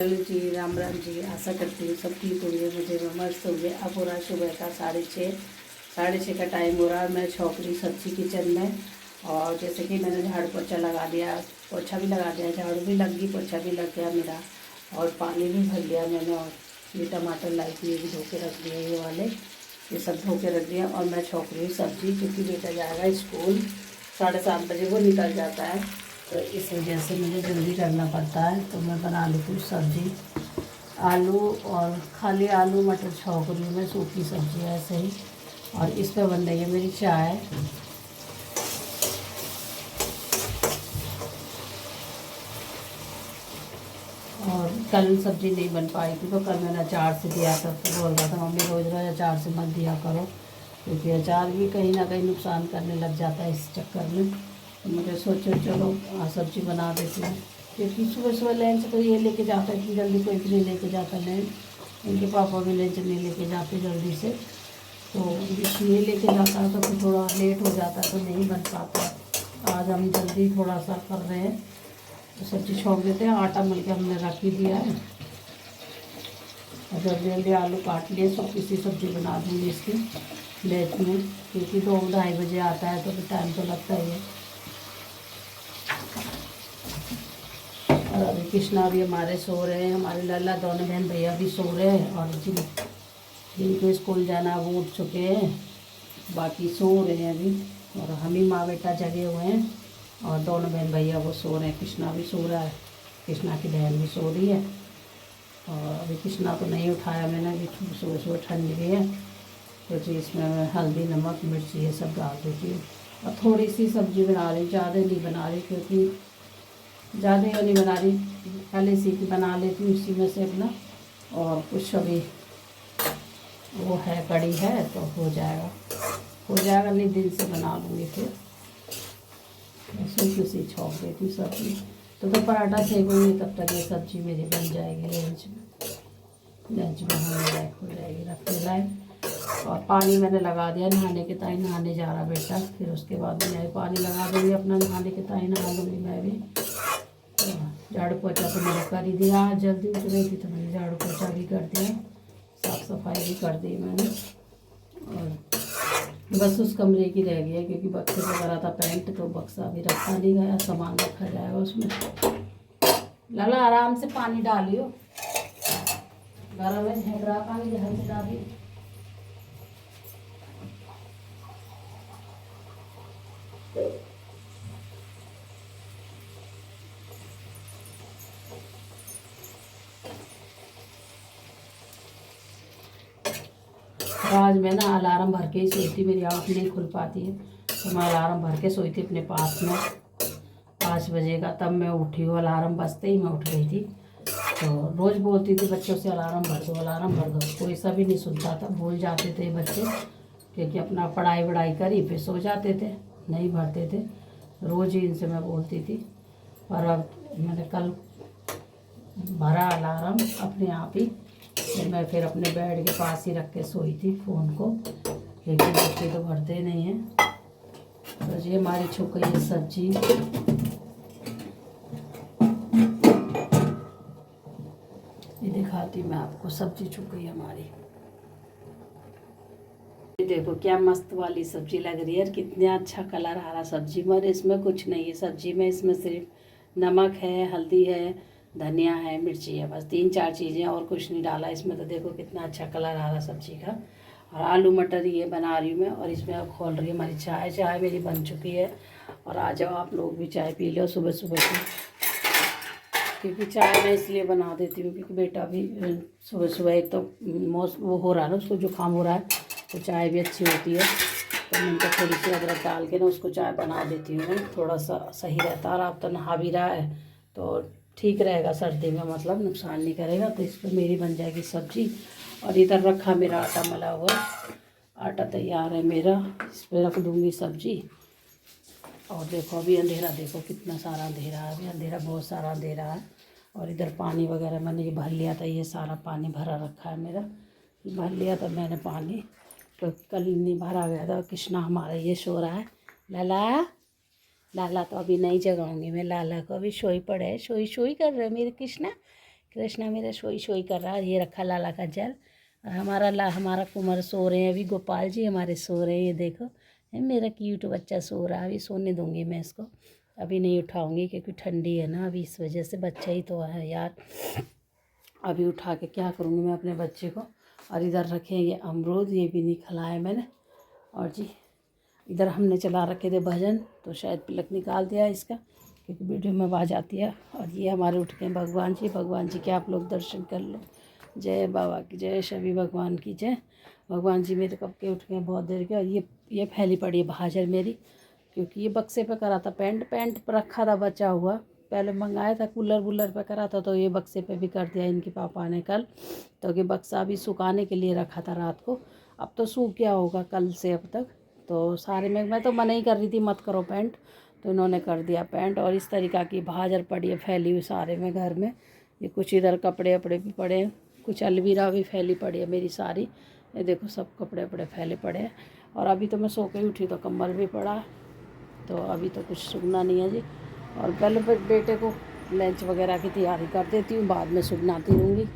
Hello जी, राम राम जी। आशा करती हूँ सब ठीक होंगे। मुझे मस्त हो गया। अब हो रहा सुबह का 6:30, 6:30 का टाइम हो रहा है। मैं छोकरी सब्जी किचन में, और जैसे कि मैंने झाड़ू पोछा लगा दिया, पोछा भी लगा दिया, झाड़ू भी लग गई, पोछा भी लग गया मेरा, और पानी भी भर लिया मैंने। और ये टमाटर लाई थी, ये भी धो के रख दिया, ये वाले ये सब धो के रख दिया। और मैं छोकरी सब्जी, क्योंकि बेटा जाएगा स्कूल 7:30 बजे, वो निकल जाता है, तो इस वजह से मुझे जल्दी करना पड़ता है। तो मैं बना लेती हूँ सब्ज़ी, आलू, और खाली आलू मटर छौंक रही हूँ मैं, सूखी सब्ज़ी है ऐसे ही। और इस पर बन रही है मेरी चाय। और कल सब्ज़ी नहीं बन पाई थी, तो कल मैंने अचार से दिया था। तो बोल रहा था मम्मी रोज़ रोज़ अचार से मत दिया करो, क्योंकि अचार भी कहीं ना कहीं नुकसान करने लग जाता है इस चक्कर में। तो मुझे सोचो चलो सब्ज़ी बना देती हूँ, क्योंकि सुबह सुबह लंच तो ये लेके जाता है, इतनी जल्दी कोई भी नहीं लेके जाता लंच। इनके पापा भी लंच नहीं लेके जाते जल्दी से, तो इसलिए लेके जाता है तो फिर थोड़ा लेट हो जाता है, तो नहीं बन पाता। आज हम जल्दी थोड़ा सा कर रहे हैं, तो सब्ज़ी छोड़ देते हैं। आटा मिल के हमने रख ही दिया है, और जल्दी जल्दी आलू काट लिए, सब किसी सब्ज़ी बना दूँगी इसकी लेट में, क्योंकि 2-2:30 बजे आता है, तो फिर टाइम तो लगता ही है। और अभी कृष्णा भी हमारे सो रहे हैं, हमारे लाला दोनों बहन भैया भी सो रहे हैं, और जिनको स्कूल जाना वो उठ चुके हैं, बाकी सो रहे हैं अभी। और हम ही माँ बेटा जगे हुए हैं, और दोनों बहन भैया वो सो रहे हैं। कृष्णा भी सो रहा है, कृष्णा की बहन भी सो रही है। और अभी कृष्णा को नहीं उठाया मैंने, अभी सुबह सुबह ठंड भी है, तो जी इसमें मैं हल्दी नमक मिर्ची ये सब डाल देती हूँ। और थोड़ी सी सब्ज़ी बना रही, ज़्यादा नहीं बना रही, क्योंकि ज़्यादा नहीं बना रही, पहले सी की बना लेती हूँ इसी में से अपना। और कुछ अभी वो है, कड़ी है, तो हो जाएगा नहीं, दिन से बना लूँगी फिर। सूखी सी छोंक देती हूँ सब्ज़ी, तो पराठा सेकूँगी, तब तक ये सब्ज़ी मेरी बन जाएगी। लंच में होने लायक हो जाएगी, रखने लायक। और पानी मैंने लगा दिया नहाने के टाइम, नहाने जा रहा बेटा, फिर उसके बाद मैं पानी लगा दूँगी अपना, नहाने के टाइम नहा लूँगी मैं भी। तो झाड़ू पोछा तो मैंने कर ही दिया, आज जल्दी उठ रही थी तो मैंने झाड़ू पोछा भी कर दिया, साफ़ सफाई भी कर दी मैंने। और बस उस कमरे की रह गई है, क्योंकि बक्से वगैरह था पेंट, तो बक्सा अभी रखा नहीं गया, सामान रखा जाएगा उसमें। लाला आराम से पानी डालियो, गर्म है, झगड़ा पानी जहाँ से डाली। आज मैं ना अलार्म भर के ही सोई थी, मेरी आँख नहीं खुल पाती है, तो मैं अलार्म भर के सोई थी अपने पास में 5 बजे का, तब मैं उठी हूँ। अलार्म बजते ही मैं उठ गई थी। तो रोज़ बोलती थी बच्चों से अलार्म भर दो, अलार्म भर दो, कोई सा भी नहीं सुनता था, भूल जाते थे बच्चे, क्योंकि अपना पढ़ाई वढ़ाई करी फिर सो जाते थे, नहीं भरते थे। रोज़ ही इनसे मैं बोलती थी। और अब मैंने कल भरा अलार्म अपने आप ही, तो मैं फिर अपने बेड के पास ही रख के सोई थी फ़ोन को, क्योंकि बच्चे तो भरते नहीं हैं। तो ये हमारी छुप गई है सब्जी, ये दिखाती मैं आपको, सब्जी छुप गई हमारी। देखो क्या मस्त वाली सब्जी लग रही है, कितना अच्छा कलर आ रहा सब्जी में। इसमें कुछ नहीं है सब्जी में, इसमें सिर्फ नमक है, हल्दी है, धनिया है, मिर्ची है, बस 3-4 चीज़ें, और कुछ नहीं डाला इसमें। तो देखो कितना अच्छा कलर आ रहा सब्जी का। और आलू मटर ये बना रही हूँ मैं, और इसमें अब खोल रही है हमारी चाय। चाय मेरी बन चुकी है, और आ जाओ आप लोग भी चाय पी लो सुबह सुबह की, क्योंकि चाय मैं इसलिए बना देती हूँ क्योंकि बेटा भी सुबह सुबह, एक तो वो हो रहा है ना, उसको जुकाम हो रहा है, तो चाय भी अच्छी होती है। तो मैं इनको थोड़ी सी अदरक डाल के ना उसको चाय बना देती हूँ, थोड़ा सा सही रहता है। और आप तो नहा भी रहा है, तो ठीक रहेगा सर्दी में, मतलब नुकसान नहीं करेगा। तो इस पर मेरी बन जाएगी सब्जी। और इधर रखा मेरा आटा मला हुआ, आटा तैयार है मेरा, इस पर रख दूँगी सब्जी। और देखो अभी अंधेरा, देखो कितना सारा अंधेरा है, अभी अंधेरा बहुत सारा अंधेरा है। और इधर पानी वगैरह मैंने ये भर लिया था, ये सारा पानी भरा रखा है मेरा, भर लिया था मैंने पानी, तो कल नहीं भरा गया था। कृष्णा हमारा ये सो रहा है, लाला लाला तो अभी नहीं जगाऊंगी मैं, लाला को अभी सोई पड़े है, सोई सोई कर रहे मेरे कृष्णा, कृष्णा मेरा सोई सोई कर रहा है। ये रखा लाला का जल, और हमारा कुंवर सो रहे हैं अभी। गोपाल जी हमारे सो रहे हैं, ये देखो है मेरा क्यूट बच्चा सो रहा है। अभी सोने दूंगी मैं इसको, अभी नहीं उठाऊंगी क्योंकि ठंडी है ना अभी, इस वजह से। बच्चा ही तो है यार, अभी उठा के क्या करूँगी मैं अपने बच्चे को। और इधर रखे ये अमरूद, ये भी नहीं खिलाया मैंने। और जी इधर हमने चला रखे थे भजन, तो शायद प्लग निकाल दिया इसका क्योंकि वीडियो में आवाज़ आती है। और ये हमारे उठ के भगवान जी के आप लोग दर्शन कर लो। जय बाबा की जय, सभी भगवान की जय। भगवान जी मेरे कब के उठ गए, बहुत देर के। और ये फैली पड़ी है भाजर मेरी, क्योंकि ये बक्से पे करा था। पैंट पर रखा था बचा हुआ, पहले मंगाया था कूलर वूलर पे करा था, तो ये बक्से पे भी कर दिया इनके पापा ने कल। तो ये बक्सा भी सुखाने के लिए रखा था रात को, अब तो सूख गया होगा कल से अब तक। तो सारे में मैं तो मना ही कर रही थी मत करो पैंट, तो इन्होंने कर दिया पैंट। और इस तरीक़ा की भाजर पड़ी है फैली हुई सारे में घर में। ये कुछ इधर कपड़े वपड़े भी पड़े हैं, कुछ अलवीरा भी फैली पड़ी है मेरी सारी। ये देखो सब कपड़े वपड़े फैले पड़े हैं। और अभी तो मैं सो के उठी तो कंबल भी पड़ा, तो अभी तो कुछ सूखना नहीं है जी। और पहले बेटे को लंच वगैरह की तैयारी कर देती हूँ, बाद में सुखनाती रहूँगी।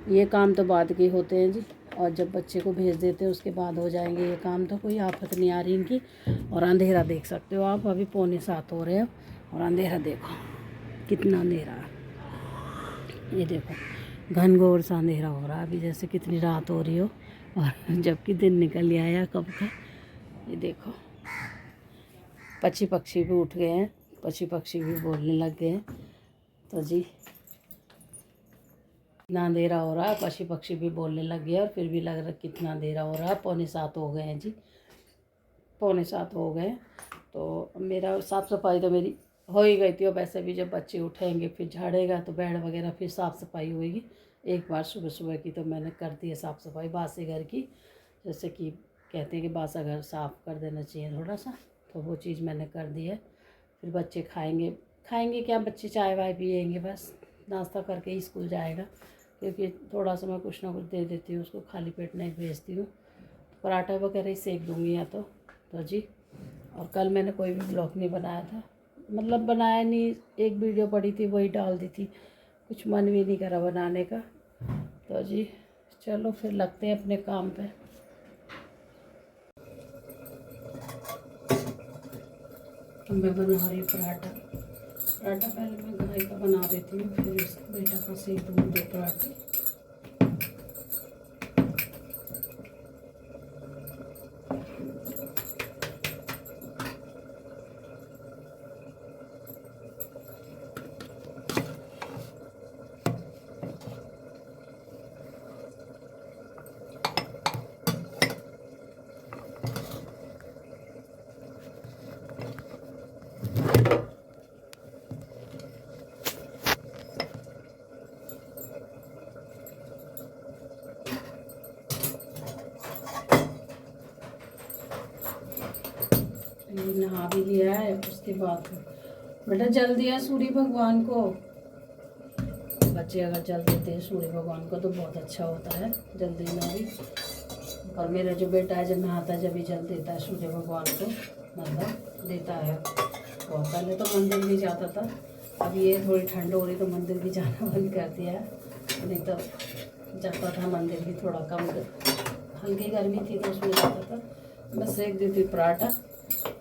ये काम तो बाद के होते हैं जी, और जब बच्चे को भेज देते हैं उसके बाद हो जाएंगे ये काम, तो कोई आफत नहीं आ रही इनकी। और अंधेरा देख सकते हो आप, अभी 6:45 हो रहे हैं, और अंधेरा देखो कितना अंधेरा है। ये देखो घनघोर सा अंधेरा हो रहा है अभी, जैसे कितनी रात हो रही हो, और जबकि दिन निकल आया कब का। ये देखो पक्षी भी उठ गए हैं, पक्षी भी बोलने लग गए हैं। तो जी कितना अंधेरा हो रहा है, पक्षी भी बोलने लग गए, और फिर भी लग रहा है कितना अंधेरा हो रहा है। 6:45 हो गए हैं जी, 6:45 हो गए। तो मेरा साफ़ सफाई तो मेरी हो ही गई थी, और वैसे भी जब बच्चे उठेंगे फिर झाड़ेगा तो बेड वगैरह फिर साफ़ सफाई होएगी। एक बार सुबह सुबह की तो मैंने कर दी है साफ़ सफाई बासी घर की, जैसे कि कहते हैं कि बासा घर साफ़ कर देना चाहिए थोड़ा सा, तो वो चीज़ मैंने कर दी है। फिर बच्चे खाएंगे क्या, बच्चे चाय वाय पिएंगे, बस नाश्ता करके ही स्कूल जाएगा, क्योंकि थोड़ा सा मैं कुछ ना कुछ दे देती हूँ उसको, खाली पेट नहीं भेजती हूँ। पराठा वगैरह ही सेक दूँगी या तो जी। और कल मैंने कोई भी ब्लॉग नहीं बनाया था, मतलब बनाया नहीं, एक वीडियो पड़ी थी वही डाल दी थी, कुछ मन भी नहीं करा बनाने का। तो जी चलो फिर लगते हैं अपने काम पे। मैं बना रही पराठा पहले मैं गाय का बना देती हूँ, फिर उसका बेटा का सेक दूँगी 2 पराठे। नहा भी लिया है, उसके बाद बेटा जल दिया सूर्य भगवान को। बच्चे अगर जल देते हैं सूर्य भगवान को तो बहुत अच्छा होता है जल्दी में भी। और मेरा जो बेटा है जब नहाता है जब भी जल देता है सूर्य भगवान को, मतलब देता है। और पहले तो मंदिर भी जाता था, अब ये थोड़ी ठंड हो रही तो मंदिर भी जाना बंद कर दिया है, नहीं तो जाता था मंदिर भी। थोड़ा कम हल्की गर्मी थी तो उसमें जाता था। बस सेक देती पराठा,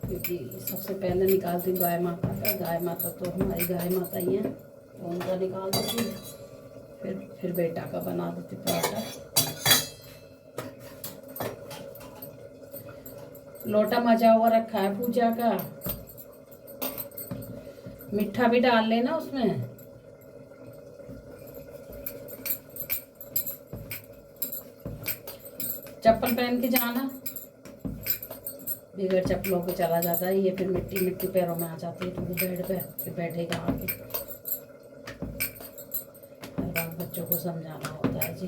क्योंकि सबसे पहले निकालती हूँ गाय माता का। गाय माता तो हमारी गाय माता ही हैं, तो उनका निकाल देती हूँ, फिर बेटा का बना देती पराठा। लोटा मजा हुआ रखा है पूजा का, मीठा भी डाल लेना उसमें। चप्पल पहन के जाना, बगैर चप्पलों पे चला जाता है ये, फिर मिट्टी पैरों में आ जाती है, तो वो बेड पे फिर बैठेगा आके। हर बात बच्चों को समझाना होता है जी,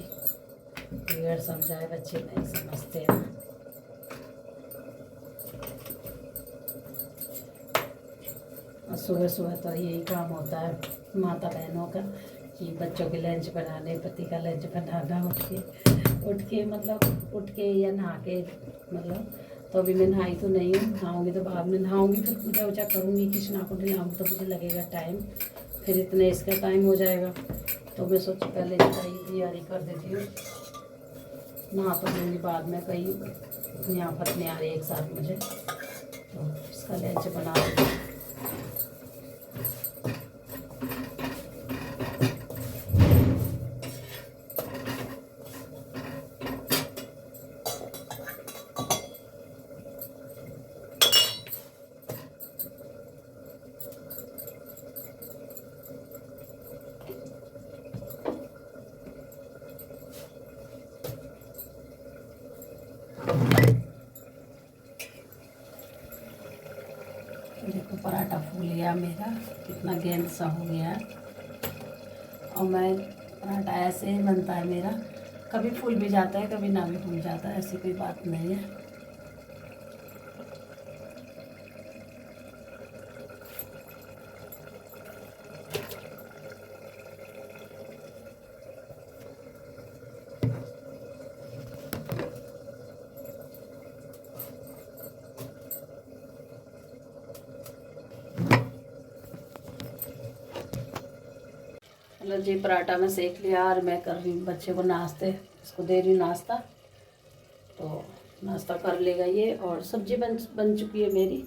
बगैर समझाए बच्चे नहीं समझते हैं। और सुबह सुबह तो यही काम होता है माता बहनों का, कि बच्चों के लंच बनाने, पति का लंच बनाना। उठ के या नहा के, मतलब तो अभी मैं नहाई तो नहीं हूँ, नहाऊंगी तो बाद में नहाऊंगी, फिर पूजा वूजा करूँगी, कृष्णा को नहलाऊँगी तो मुझे लगेगा टाइम, फिर इतने इसका टाइम हो जाएगा। तो मैं सोची पहले चाय की तैयारी कर देती हूँ, नहा तो लूँगी बाद में, कहीं इतनी आफत नहीं आ रही एक साथ मुझे, तो इसका लंच बना दूँगी। देखो पराठा फूल गया मेरा, कितना गेंद सा हो गया। और मैं पराठा ऐसे ही बनता है मेरा, कभी फूल भी जाता है कभी ना भी फूल जाता है, ऐसी कोई बात नहीं है। मतलब जी पराठा में सेक लिया और मैं कर रही हूँ बच्चे को नाश्ते, इसको दे रही हूँ नाश्ता, तो नाश्ता कर लेगा ये। और सब्जी बन चुकी है मेरी,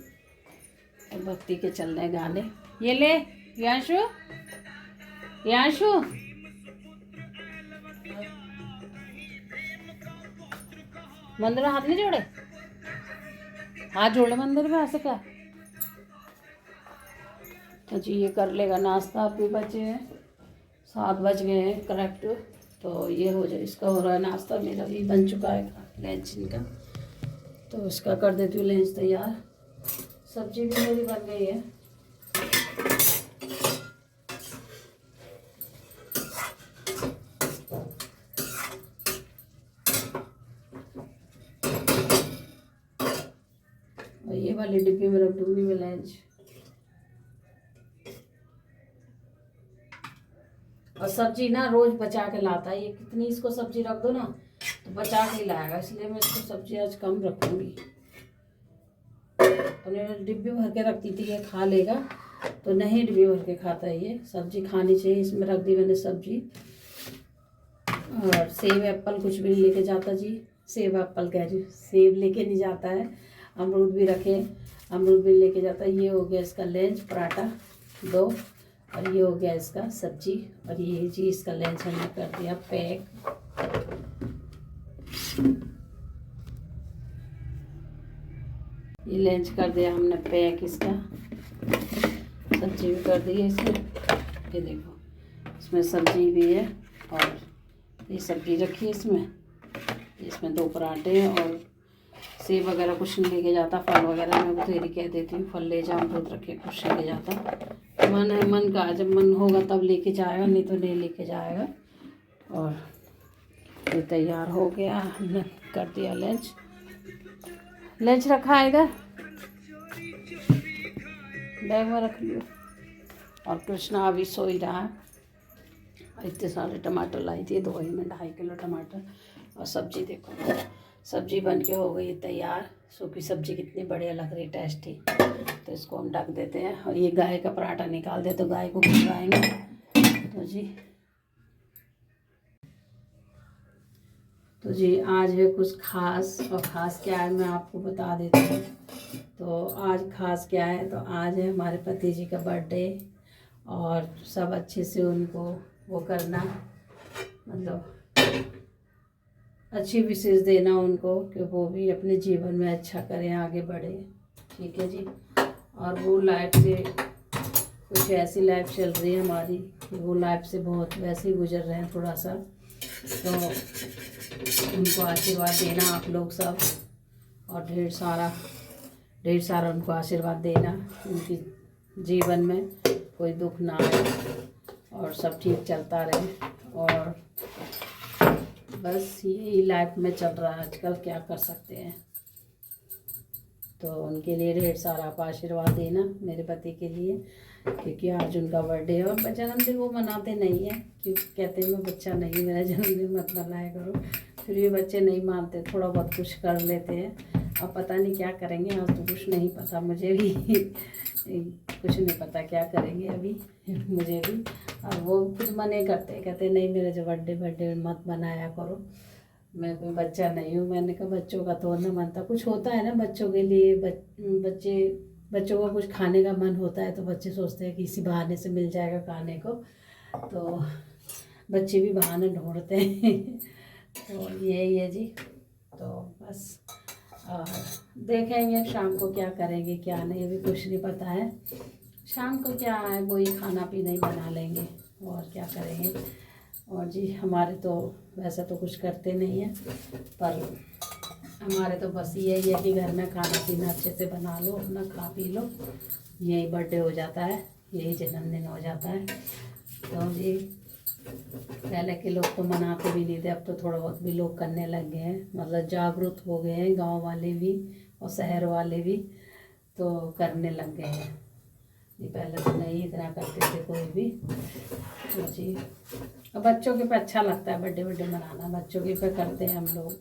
और भक्ति के चल रहे गाने। ये ले यांशु, यांशु मंदिर में हाथ नहीं जोड़े, हाथ जोड़े मंदिर में, ऐसे क्या। तो जी ये कर लेगा नाश्ता, अभी बचे हैं 7 बज गए हैं करेक्ट, तो ये हो जाए, इसका हो रहा है नाश्ता, मेरा भी बन चुका है लंच इनका, तो इसका कर देती हूँ लंच तैयार। सब्जी भी मेरी बन गई है। और ये वाली डिब्बी में रख दूँगी मैं लंच। और सब्जी ना रोज बचा के लाता है ये, कितनी इसको सब्जी रख दो ना तो बचा के लाएगा, इसलिए मैं इसको सब्जी आज कम रखूँगी। और डिब्बी भर के रखती थी ये खा लेगा, तो नहीं डिब्बी भर के खाता है ये, सब्जी खानी चाहिए। इसमें रख दी मैंने सब्जी। और सेब एप्पल कुछ भी नहीं लेके जाता जी, सेब एप्पल कह रही हूँ, सेब लेके नहीं जाता है। अमरूद भी रखे, अमरूद भी लेके जाता है। ये हो गया इसका लंच पराठा 2, और ये हो गया इसका सब्जी, और ये जी इसका लंच हमने कर दिया पैक। ये लंच कर दिया हमने पैक, इसका सब्जी भी कर दी है इसमें। ये देखो इसमें सब्जी भी है, और ये सब्जी रखी है इसमें 2 पराठे हैं, और सेब वगैरह कुछ नहीं लेके जाता, फल वगैरह मैं बतेरी कह देती हूँ, फल ले जाओ, अमरूद रखे कुछ नहीं ले जाता। मन है मन का, जब मन होगा तब लेके जाएगा, नहीं तो नहीं लेके जाएगा। और ये तैयार हो गया, हमने कर दिया लंच। लंच रखा है इधर, बैग में रख लियो। और कृष्णा अभी सो ही रहा है। इतने सारे टमाटर लाई थी, 2 ही में 2.5 किलो टमाटर। और सब्जी देखो, सब्जी बन के हो गई तैयार। सूखी सब्जी कितनी बढ़िया लग रही, टेस्टी। तो इसको हम ढक देते हैं, और ये गाय का पराठा निकाल दे तो गाय को खिलाएंगे। तो जी आज है कुछ खास, और ख़ास क्या है मैं आपको बता देती हूँ। तो आज ख़ास क्या है, तो आज है हमारे पति जी का बर्थडे, और सब अच्छे से उनको वो करना, मतलब अच्छी विशेष देना उनको, कि वो भी अपने जीवन में अच्छा करें, आगे बढ़े। ठीक है जी। और वो लाइफ से कुछ ऐसी लाइफ चल रही है हमारी कि वो लाइफ से बहुत वैसे ही गुजर रहे हैं थोड़ा सा, तो उनको आशीर्वाद देना आप लोग सब, और ढेर सारा उनको आशीर्वाद देना, उनकी जीवन में कोई दुख ना आए, और सब ठीक चलता रहे। और बस यही लाइफ में चल रहा है आजकल, क्या कर सकते हैं। तो उनके लिए ढेर सारा आप आशीर्वाद देना, मेरे पति के लिए, क्योंकि आज उनका बर्थडे है। और जन्मदिन वो मनाते नहीं हैं, क्योंकि कहते हैं मैं बच्चा नहीं, मेरा जन्मदिन मत मनाया करो। फिर भी बच्चे नहीं मानते, थोड़ा बहुत कुछ कर लेते हैं। अब पता नहीं क्या करेंगे, आज तो कुछ नहीं पता मुझे भी कुछ नहीं पता क्या करेंगे अभी मुझे भी। अब वो फिर मना करते, कहते नहीं मेरा जो बर्थडे मत बनाया करो, मैं कोई बच्चा नहीं हूँ। मैंने कहा बच्चों का तो ना मनता कुछ होता है ना बच्चों के लिए, बच्चों को कुछ खाने का मन होता है तो बच्चे सोचते हैं कि इसी बहाने से मिल जाएगा खाने को, तो बच्चे भी बहाने ढूंढते हैं तो यही है जी। तो बस और देखेंगे शाम को क्या करेंगे क्या नहीं, अभी कुछ नहीं पता है। शाम को क्या है वही खाना पीना ही बना लेंगे और क्या करेंगे। और जी हमारे तो वैसा तो कुछ करते नहीं हैं, पर हमारे तो बस यही है कि घर में खाना पीना अच्छे से बना लो, अपना खा पी लो, यही बर्थडे हो जाता है, यही जन्मदिन हो जाता है। तो जी पहले के लोग तो मनाते भी नहीं थे, अब तो थोड़ा बहुत भी लोग करने लग गए हैं, मतलब जागरूक हो गए हैं, गांव वाले भी और शहर वाले भी तो करने लग गए हैं। ये पहले तो नहीं इतना करते थे कोई भी। तो जी और बच्चों के पे अच्छा लगता है बर्थडे मनाना, बच्चों के पे करते हैं हम लोग,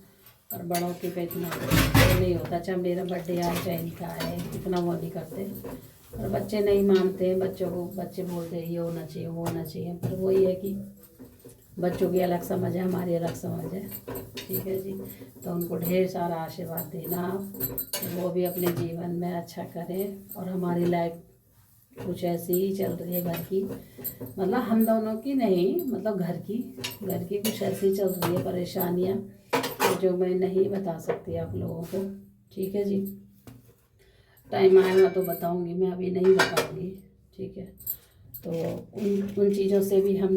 और बड़ों के पे इतना तो नहीं होता। चाहे मेरा बर्थडे आए चाहे इनका आए, इतना वो नहीं करते। और बच्चे नहीं मानते हैं, बच्चों को बच्चे बोलते हैं ये होना चाहिए वो होना चाहिए, पर वही है कि बच्चों की अलग समझ है, हमारी अलग समझ है, ठीक है जी। तो उनको ढेर सारा आशीर्वाद देना आप, तो वो भी अपने जीवन में अच्छा करें। और हमारी लाइफ कुछ ऐसी ही चल रही है घर की, मतलब हम दोनों की नहीं, मतलब घर की कुछ ऐसी चल रही है परेशानियाँ जो मैं नहीं बता सकती आप लोगों को, ठीक है जी। टाइम आएगा तो बताऊंगी, मैं अभी नहीं बताऊंगी, ठीक है। तो उन चीज़ों से भी हम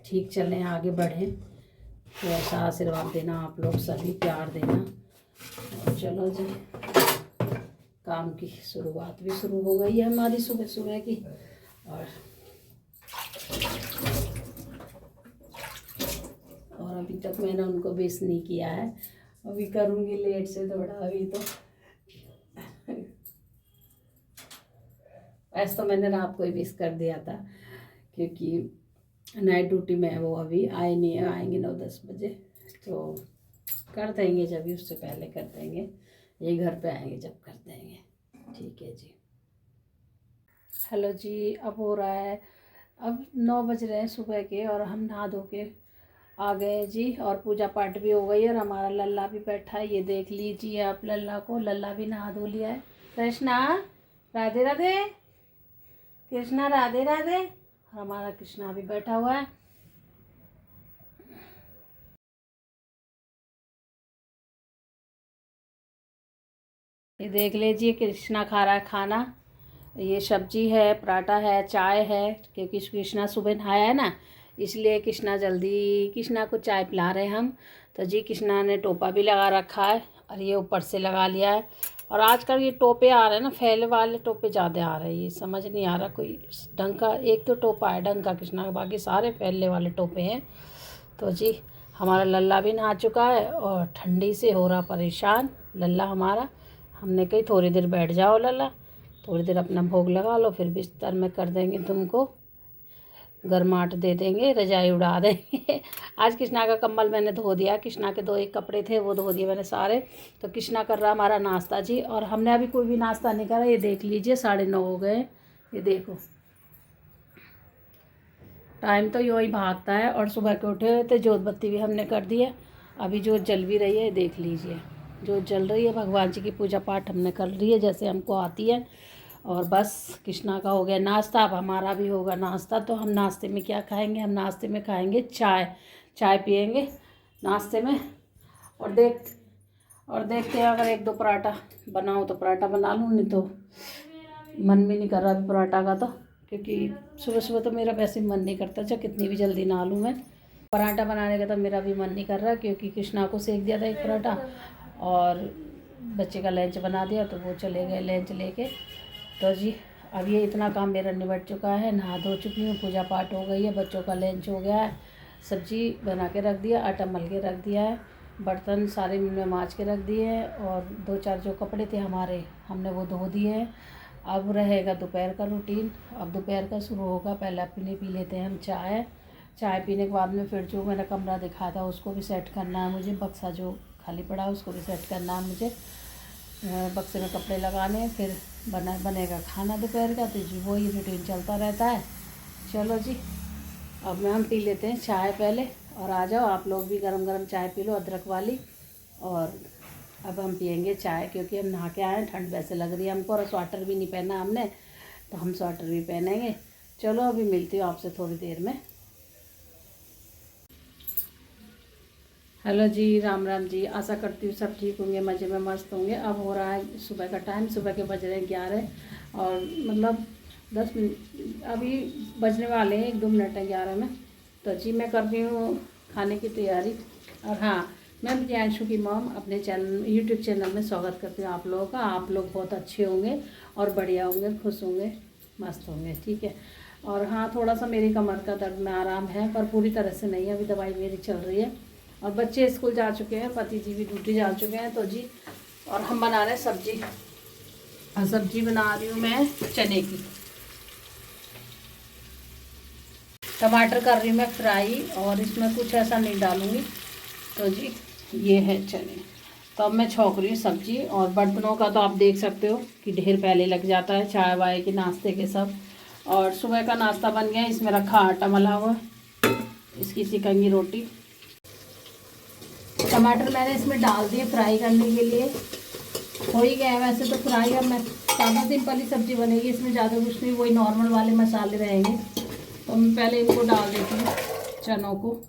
ठीक चलें, आगे बढ़ें, तो ऐसा आशीर्वाद देना आप लोग सभी, प्यार देना। और चलो जी काम की शुरुआत भी शुरू हो गई है हमारी सुबह सुबह की। और अभी तक मैंने उनको विश नहीं किया है, अभी करूँगी लेट से थोड़ा। अभी तो ऐसा तो मैंने रात को ही विश कर दिया था, क्योंकि नाइट ड्यूटी में है वो, अभी आए नहीं है, आएंगे 9-10 बजे, तो कर देंगे जब भी, उससे पहले कर देंगे, ये घर पे आएंगे जब कर देंगे, ठीक है जी। हेलो जी, अब हो रहा है, अब 9 बज रहे हैं सुबह के, और हम नहा धो के आ गए जी, और पूजा पाठ भी हो गई, और हमारा लल्ला भी बैठा है, ये देख लीजिए आप लल्ला को, लल्ला भी नहा धो लिया है। कृष्णा राधे राधे, कृष्णा राधे राधे, हमारा कृष्णा भी बैठा हुआ है। ये देख लीजिए कृष्णा खा रहा है खाना, ये सब्जी है, पराठा है, चाय है, क्योंकि कृष्णा सुबह नहाया है ना, इसलिए कृष्णा को चाय पिला रहे हैं हम। तो जी कृष्णा ने टोपा भी लगा रखा है, और ये ऊपर से लगा लिया है। और आजकल ये टोपे आ रहे हैं ना, फैले वाले टोपे ज़्यादा आ रहे हैं, ये समझ नहीं आ रहा कोई ढंग का, एक तो टोपा है ढंग का कृष्णा का, बाकी सारे फैलने वाले टोपे हैं। तो जी हमारा लल्ला भी नहा चुका है, और ठंडी से हो रहा परेशान लल्ला हमारा। हमने कही थोड़ी देर बैठ जाओ लल्ला, थोड़ी देर अपना भोग लगा लो, फिर बिस्तर में कर देंगे तुमको, गर्माहट दे देंगे, रजाई उड़ा देंगे आज कृष्णा का कंबल मैंने धो दिया, कृष्णा के 2 एक कपड़े थे वो धो दिए मैंने सारे। तो कृष्णा कर रहा हमारा नाश्ता जी, और हमने अभी कोई भी नाश्ता नहीं करा, ये देख लीजिए 9:30 हो गए, ये देखो टाइम तो यूँ ही भागता है। और सुबह के उठे हुए थे, जोत बत्ती भी हमने कर दी है, अभी जोत जल भी रही है, देख लीजिए जोत जल रही है, भगवान जी की पूजा पाठ हमने कर ली है जैसे हमको आती है। और बस कृष्णा का हो गया नाश्ता, अब हमारा भी होगा नाश्ता। तो हम नाश्ते में क्या खाएंगे, हम नाश्ते में खाएंगे चाय पियेंगे नाश्ते में। और देखते हैं, अगर 1-2 पराठा बनाऊँ तो पराठा बना लूँ, नहीं तो मन भी नहीं कर रहा अभी पराठा का, तो क्योंकि सुबह सुबह तो मेरा वैसे ही मन नहीं करता, चाहे कितनी भी जल्दी नहा लूँ मैं, पराठा बनाने का तो मेरा भी मन नहीं कर रहा, क्योंकि कृष्णा को सेक दिया था 1 पराठा, और बच्चे का लंच बना दिया, तो वो चले गए लंच लेके। तो जी अब ये इतना काम मेरा निबट चुका है, नहा धो चुकी हूँ, पूजा पाठ हो गई है, बच्चों का लंच हो गया है, सब्जी बना के रख दिया, आटा मल के रख दिया है, बर्तन सारे में मांज के रख दिए हैं, और 2-4 जो कपड़े थे हमारे हमने वो धो दिए हैं। अब रहेगा दोपहर का रूटीन, अब दोपहर का शुरू होगा, पहले पी लेते हैं हम चाय पीने के बाद में फिर जो मैंने कमरा दिखाया था उसको भी सेट करना है मुझे, बक्सा जो खाली पड़ा, उसको भी सेट करना है मुझे। बक्से में कपड़े लगाने, फिर बनेगा खाना दोपहर का। तो जी वही रूटीन चलता रहता है। चलो जी, अब हम पी लेते हैं चाय पहले, और आ जाओ आप लोग भी, गरम गरम चाय पी लो अदरक वाली। और अब हम पियेंगे चाय, क्योंकि हम नहा के आए हैं, ठंड वैसे लग रही है हमको, और स्वेटर भी नहीं पहना हमने, तो हम स्वेटर भी पहनेंगे। चलो अभी मिलती हूँ आपसे थोड़ी देर में। हेलो जी, राम राम जी। आशा करती हूँ सब ठीक होंगे, मज़े में मस्त होंगे। अब हो रहा है सुबह का टाइम, सुबह के बज रहे हैं 11, और मतलब 10 मिनट अभी बजने वाले हैं, 1-2 मिनट है 11 में। तो जी मैं कर रही हूँ खाने की तैयारी। और हाँ, मैं प्रियांशु की मॉम अपने चैनल, यूट्यूब चैनल में स्वागत करती हूँ आप लोगों का। आप लोग बहुत अच्छे होंगे और बढ़िया होंगे, खुश होंगे, मस्त होंगे, ठीक है। और हाँ, थोड़ा सा मेरी कमर का दर्द में आराम है, पर पूरी तरह से नहीं है, अभी दवाई मेरी चल रही है। और बच्चे स्कूल जा चुके हैं, पति जी भी ड्यूटी जा चुके हैं। तो जी, और हम बना रहे हैं सब्जी, और सब्जी बना रही हूँ मैं चने की। टमाटर कर रही हूँ मैं फ्राई, और इसमें कुछ ऐसा नहीं डालूँगी। तो जी ये है चने। तो अब मैं छौंक रही हूँ सब्जी। और बर्तनों का तो आप देख सकते हो कि ढेर पहले लग जाता है, चाय वाय के नाश्ते के सब। और सुबह का नाश्ता बन गया, इसमें रखा आटा मला हुआ, इसकी सिकंगी रोटी। टमाटर मैंने इसमें डाल दिए फ्राई करने के लिए, हो ही गया है वैसे तो फ्राई। अब मैं सादा सिंपल ही सब्ज़ी बनेगी, इसमें ज़्यादा कुछ नहीं, वही नॉर्मल वाले मसाले रहेंगे। तो मैं पहले इनको डाल देती हूँ चनों को।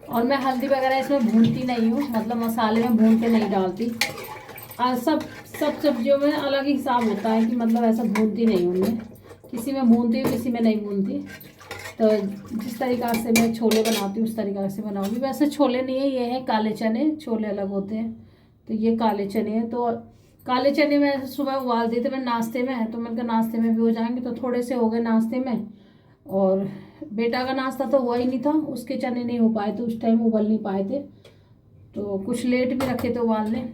और मैं हल्दी वगैरह इसमें भूनती नहीं हूँ, मतलब मसाले में भून के नहीं डालती। सब सब्जियों में अलग ही हिसाब होता है कि मतलब ऐसा भूनती नहीं हूँ मैं, किसी में भूनती हूँ, किसी में नहीं भूनती। तो जिस तरीक़ा से मैं छोले बनाती हूँ उस तरीक़ा से बनाऊँगी। वैसे छोले नहीं है, ये है काले चने, छोले अलग होते हैं। तो ये काले चने हैं। तो काले चने मैं सुबह उबाल देते मैं नाश्ते में, तो मैंने कहा नाश्ते में भी हो जाएंगे, तो थोड़े से हो गए नाश्ते में। और बेटा का नाश्ता तो हुआ ही नहीं था, उसके चने नहीं हो पाए थे उस टाइम, उबल नहीं पाए थे, तो कुछ लेट भी रखे थे उबालने।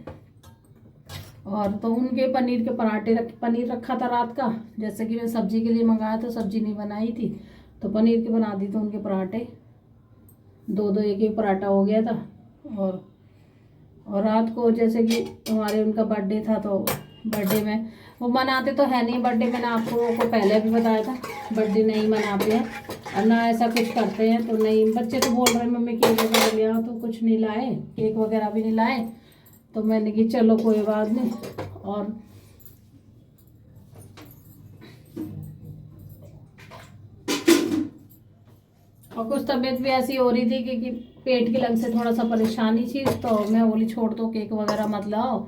और तो उनके पनीर के पराठे पनीर रखा था रात का, जैसे कि मैं सब्जी के लिए मंगाया था, सब्जी नहीं बनाई थी, तो पनीर के बना दी थी उनके पराठे। 2-2 एक पराठा हो गया था। और रात को जैसे कि हमारे उनका बर्थडे था, तो बर्थडे में वो मनाते तो है नहीं बर्थडे, मैंने आपको पहले भी बताया था, बर्थडे नहीं मनाते हैं और ना ऐसा कुछ करते हैं। तो नहीं, बच्चे तो बोल रहे हैं मम्मी केक वगैरह ले आओ, तो कुछ नहीं लाए, केक वगैरह भी नहीं लाए। तो मैंने कि चलो कोई बात नहीं। और कुछ तबीयत भी ऐसी हो रही थी कि पेट के लग से थोड़ा सा परेशानी थी, तो मैं बोली छोड़ दो केक वगैरह मत लाओ।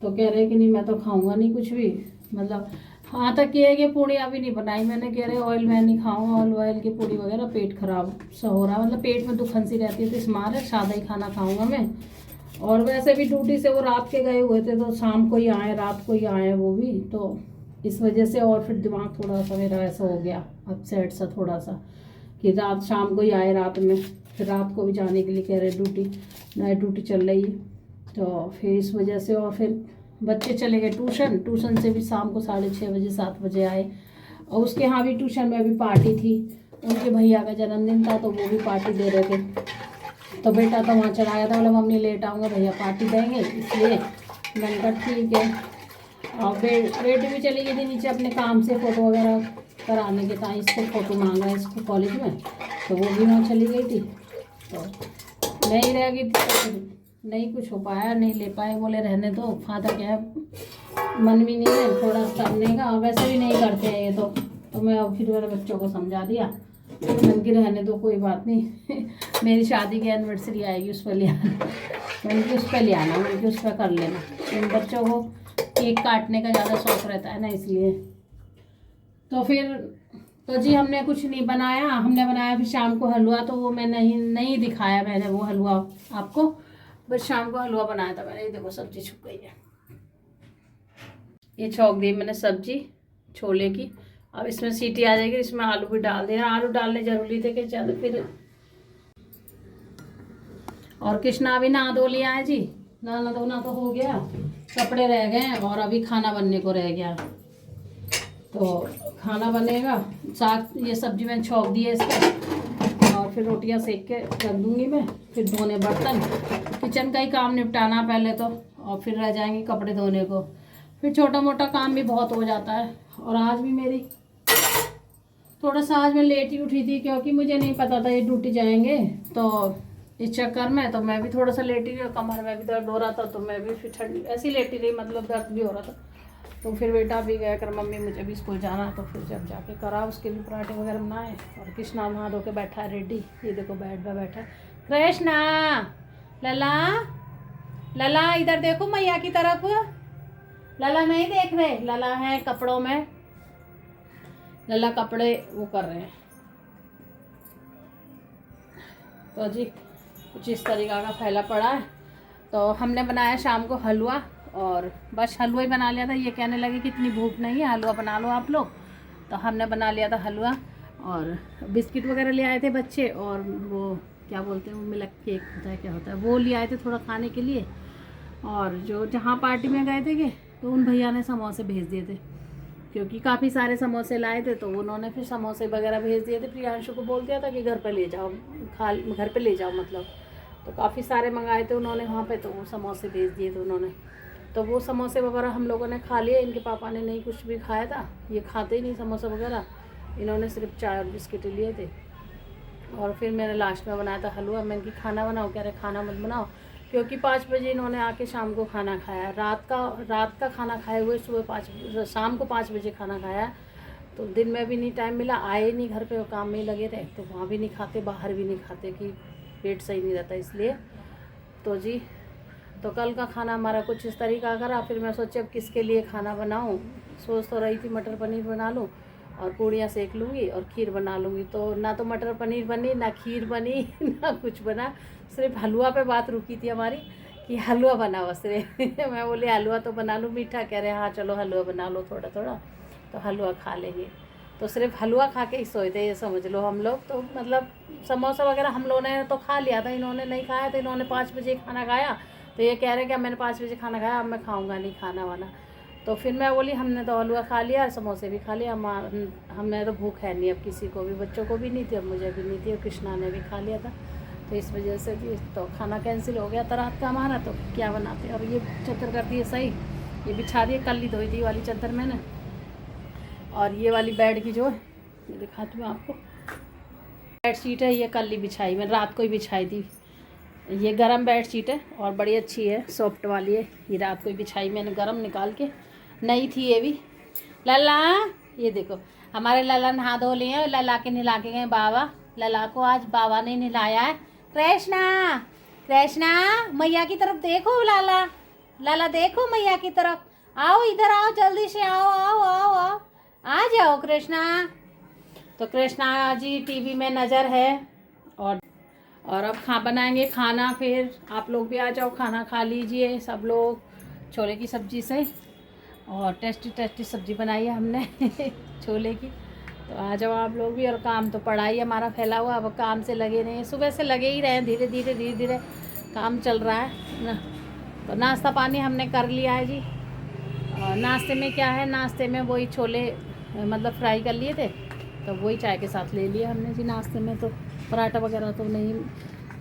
तो कह रहे कि नहीं मैं तो खाऊंगा नहीं कुछ भी, मतलब हाँ तक ये है कि पूड़ी अभी नहीं बनाई मैंने, कह रहे ऑयल मैं नहीं खाऊंगा, ऑयल की पूड़ी वगैरह, पेट खराब सा हो रहा, मतलब पेट में दुखन सी रहती है, तो इस मारे सादा ही खाना खाऊंगा मैं। और वैसे भी ड्यूटी से वो रात के गए हुए थे, तो शाम को ही आए, रात को ही आए वो भी, तो इस वजह से और फिर दिमाग थोड़ा सा मेरा ऐसा हो गया अपसेट सा थोड़ा सा, कि रात शाम को ही आए रात में, फिर रात को भी जाने के लिए कह रहे ड्यूटी, नाइट ड्यूटी चल रही है। तो फिर इस वजह से, और फिर बच्चे चले गए ट्यूशन से भी शाम को 6:30 बजे 7 बजे आए। और उसके यहाँ भी ट्यूशन में अभी पार्टी थी, उनके भैया का जन्मदिन था, तो वो भी पार्टी दे रहे थे। तो बेटा तो वहाँ चढ़ाया था, बोला मम्मी लेट आऊँगा, भैया पार्टी देंगे, इसलिए मैंने कहा ठीक है। और बेटी भी चली गई थी नीचे अपने काम से, फ़ोटो वगैरह कराने के था, इसको फ़ोटो मांगा है इसको कॉलेज में, तो वो भी वहाँ चली गई थी। तो नहीं रह गई थी, तो नहीं कुछ हो पाया, नहीं ले पाए, बोले रहने दो, फादर क्या है मन भी नहीं है थोड़ा करने का, वैसे भी नहीं करते हैं ये तो मैं फिर मेरे बच्चों को समझा दिया, मन की रहने दो कोई बात नहीं मेरी शादी की एनिवर्सरी आएगी उस पर ले आना, मैंने कि उस पर ले आना, मैंने कि उस पर कर लेना। इन बच्चों को केक काटने का ज़्यादा शौक रहता है ना, इसलिए। तो फिर तो जी हमने कुछ नहीं बनाया, हमने बनाया फिर शाम को हलवा, तो वो मैं नहीं दिखाया मैंने वो हलवा आपको, बस शाम को हलवा बनाया था मैंने। ये देखो सब्जी छुप गई है, ये छौंक दी मैंने सब्जी छोले की। अब इसमें सीटी आ जाएगी, इसमें आलू भी डाल दिया, आलू डालने जरूरी थे कि ज़्यादा फिर। और कृष्णा भी नहा धो लिया है जी, नहाना धोना तो हो गया, कपड़े रह गए और अभी खाना बनने को रह गया। तो खाना बनेगा, साग ये सब्जी मैंने छौंक दी है इसमें, और और फिर रोटियां सेक के रख दूँगी मैं, फिर धोने बर्तन, किचन का ही काम निपटाना पहले तो, और फिर रह जाएंगे कपड़े धोने को, फिर छोटा मोटा काम भी बहुत हो जाता है। और आज भी मेरी थोड़ा सा आज मैं लेट ही उठी थी, क्योंकि मुझे नहीं पता था ये ड्यूटी जाएंगे, तो इस चक्कर में तो मैं भी थोड़ा सा लेट ही रही, कमर में भी दर्द हो रहा था, तो मैं भी फिर ठंडी ऐसी लेटी रही, मतलब दर्द भी हो रहा था। तो फिर बेटा भी गया कर मम्मी मुझे भी स्कूल जाना, तो फिर जब जाके करा उसके लिए पराठे वगैरह बनाए। और कृष्णा नहा धो के बैठा है रेडी, ये देखो बेड पे बैठा है। कृष्णा, लला लला इधर देखो मैया की तरफ। लला नहीं देख रहे, लला है कपड़ों में, लला कपड़े वो कर रहे हैं। तो जी कुछ इस तरीका का फैला पड़ा है। तो हमने बनाया शाम को हलवा, और बस हलवा ही बना लिया था। ये कहने लगे कि इतनी भूख नहीं है, हलवा बना लो आप लोग, तो हमने बना लिया था हलवा। और बिस्किट वगैरह ले आए थे बच्चे, और वो क्या बोलते हैं वो मिल्क केक होता है, क्या होता है वो ले आए थे थोड़ा खाने के लिए। और जो जहाँ पार्टी में गए थे तो उन भैया ने समोसे भेज दिए थे, क्योंकि काफ़ी सारे समोसे लाए थे, तो उन्होंने फिर समोसे वगैरह भेज दिए थे। प्रियांशु को बोल दिया था कि घर पे ले जाओ, घर पे ले जाओ मतलब, तो काफ़ी सारे मंगाए थे उन्होंने वहाँ पे, तो वो समोसे भेज दिए थे उन्होंने। तो वो समोसे वगैरह हम लोगों ने खा लिए, इनके पापा ने नहीं कुछ भी खाया था, ये खाते ही नहीं समोसा वगैरह, इन्होंने सिर्फ चाय और बिस्किट लिए थे। और फिर मैंने लास्ट में बनाया था हलवा। मैंने कि खाना बनाओ, कह रहे खाना मत बनाओ, क्योंकि 5 बजे इन्होंने आके शाम को खाना खाया, रात का खाना खाए हुए शाम को 5 बजे खाना खाया। तो दिन में भी नहीं टाइम मिला, आए नहीं घर पे, काम में ही लगे रहे, तो वहाँ भी नहीं खाते, बाहर भी नहीं खाते, कि पेट सही नहीं रहता इसलिए। तो जी तो कल का खाना हमारा कुछ इस तरीका करा। फिर मैं सोची अब किसके लिए खाना बनाऊँ, सोच तो रही थी मटर पनीर बना लूँ और पूड़ियाँ सेक लूँगी और खीर बना लूँगी। तो ना तो मटर पनीर बनी, ना खीर बनी, ना कुछ बना, सिर्फ हलवा पे बात रुकी थी हमारी कि हलवा बना बस रे। मैं बोली हलवा तो बना लूँ मीठा, कह रहे हाँ चलो हलवा बना लो थोड़ा थोड़ा, तो हलवा खा लेंगे। तो सिर्फ हलवा खा के ही सोए थे, ये समझ लो हम लोग। तो मतलब समोसा वगैरह हम लोगों ने तो खा लिया था, इन्होंने नहीं खाया था। इन्होंने 5 बजे खाना खाया, तो ये कह रहे क्या मैंने 5 बजे खाना खाया, अब मैं खाऊंगा नहीं खाना वाना। तो फिर मैं बोली हमने तो हलवा खा लिया, समोसे भी खा लिया, हमें तो भूख है नहीं अब किसी को भी, बच्चों को भी नहीं थी, अब मुझे भी नहीं थी, और कृष्णा ने भी खा लिया था। तो इस वजह से भी तो खाना कैंसिल हो गया था रात का हमारा। तो क्या बनाते। और ये चादर कर दी है सही, ये बिछा दी है, कल ही धोई थी वाली चादर मैंने। और ये वाली बेड की जो है ये दिखाती हूँ आपको, बेड शीट है, ये कल ही बिछाई, मैंने रात को ही बिछाई थी। ये गरम बेड शीट है और बड़ी अच्छी है, सॉफ्ट वाली है, ये रात को ही बिछाई मैंने गरम निकाल के, नई थी ये भी। लला ये देखो हमारे लला नहा धो लिए हैं, लला के नहला के गए बाबा, लला को आज बाबा ने नहलाया है। कृष्णा कृष्णा मैया की तरफ देखो, लाला लाला देखो मैया की तरफ, आओ इधर आओ जल्दी से, आओ आओ आओ आओ आ जाओ कृष्णा। तो कृष्णा जी टीवी में नज़र है। और अब बनाएंगे खाना, फिर आप लोग भी आ जाओ, खाना खा लीजिए सब लोग, छोले की सब्ज़ी से, और टेस्टी टेस्टी सब्ज़ी बनाई है हमने छोले की। तो आ जाओ आप लोग भी। और काम तो पड़ा ही हमारा फैला हुआ, अब काम से लगे नहीं, सुबह से लगे ही रहे, धीरे धीरे काम चल रहा है ना। तो नाश्ता पानी हमने कर लिया है जी। और नाश्ते में क्या है, नाश्ते में वही छोले मतलब फ्राई कर लिए थे, तो वही चाय के साथ ले लिया हमने जी नाश्ते में। तो पराठा वगैरह तो नहीं,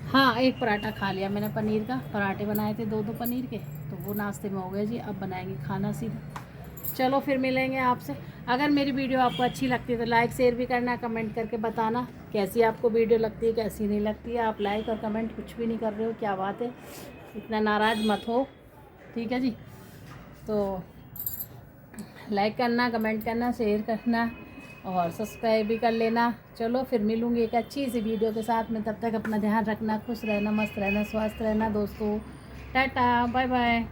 हाँ एक पराठा खा लिया मैंने पनीर का, पराठे बनाए थे 2 पनीर के, तो वो नाश्ते में हो गए जी। अब बनाएंगे खाना सीधा। चलो फिर मिलेंगे आपसे। अगर मेरी वीडियो आपको अच्छी लगती है तो लाइक शेयर भी करना, कमेंट करके बताना कैसी आपको वीडियो लगती है, कैसी नहीं लगती है। आप लाइक और कमेंट कुछ भी नहीं कर रहे हो, क्या बात है, इतना नाराज़ मत हो, ठीक है जी। तो लाइक करना, कमेंट करना, शेयर करना और सब्सक्राइब भी कर लेना। चलो फिर मिलूँगी एक अच्छी सी वीडियो के साथ में, तब तक अपना ध्यान रखना, खुश रहना, मस्त रहना, स्वस्थ रहना दोस्तों। Tata bye bye.